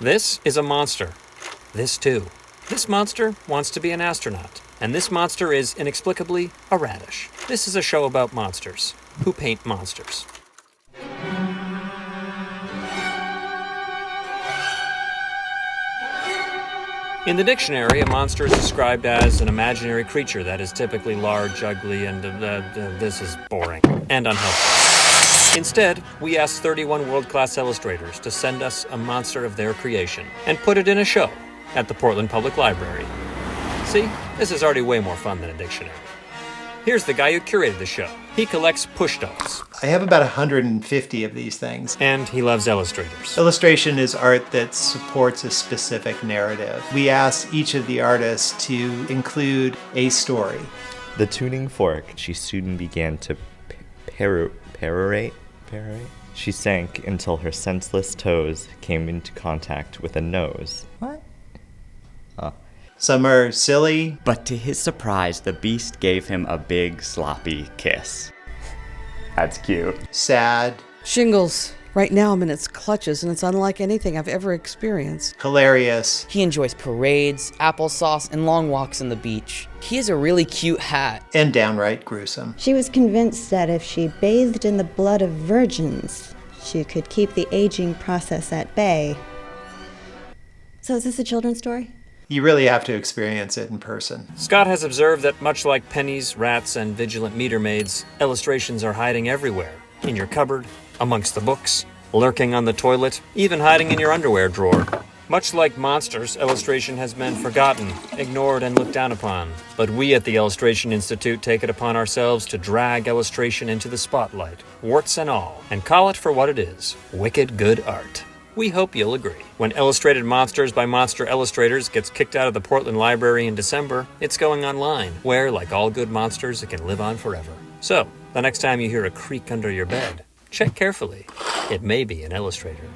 This is a monster. This too. This monster wants to be an astronaut. And this monster is, inexplicably, a radish. This is a show about monsters who paint monsters. In the dictionary, a monster is described as an imaginary creature that is typically large, ugly, and this is boring and unhelpful. Instead, we asked 31 world-class illustrators to send us a monster of their creation and put it in a show at the Portland Public Library. See, this is already way more fun than a dictionary. Here's the guy who curated the show. He collects push dolls. I have about 150 of these things. And he loves illustrators. Illustration is art that supports a specific narrative. We asked each of the artists to include a story. The tuning fork, she soon began to perorate. She sank until her senseless toes came into contact with a nose. What? Some are silly. But to his surprise, the beast gave him a big, sloppy kiss. That's cute. Sad. Shingles. Right now I'm in its clutches, and it's unlike anything I've ever experienced. Hilarious. He enjoys parades, applesauce, and long walks on the beach. He has a really cute hat. And downright gruesome. She was convinced that if she bathed in the blood of virgins, she could keep the aging process at bay. So is this a children's story? You really have to experience it in person. Scott has observed that much like pennies, rats, and vigilant meter maids, illustrations are hiding everywhere. In your cupboard, amongst the books, lurking on the toilet, even hiding in your underwear drawer. Much like monsters, illustration has been forgotten, ignored, and looked down upon. But we at the Illustration Institute take it upon ourselves to drag illustration into the spotlight, warts and all, and call it for what it is, wicked good art. We hope you'll agree. When Illustrated Monsters by Monster Illustrators gets kicked out of the Portland Library in December, it's going online, where, like all good monsters, it can live on forever. So, the next time you hear a creak under your bed, check carefully. It may be an illustrator.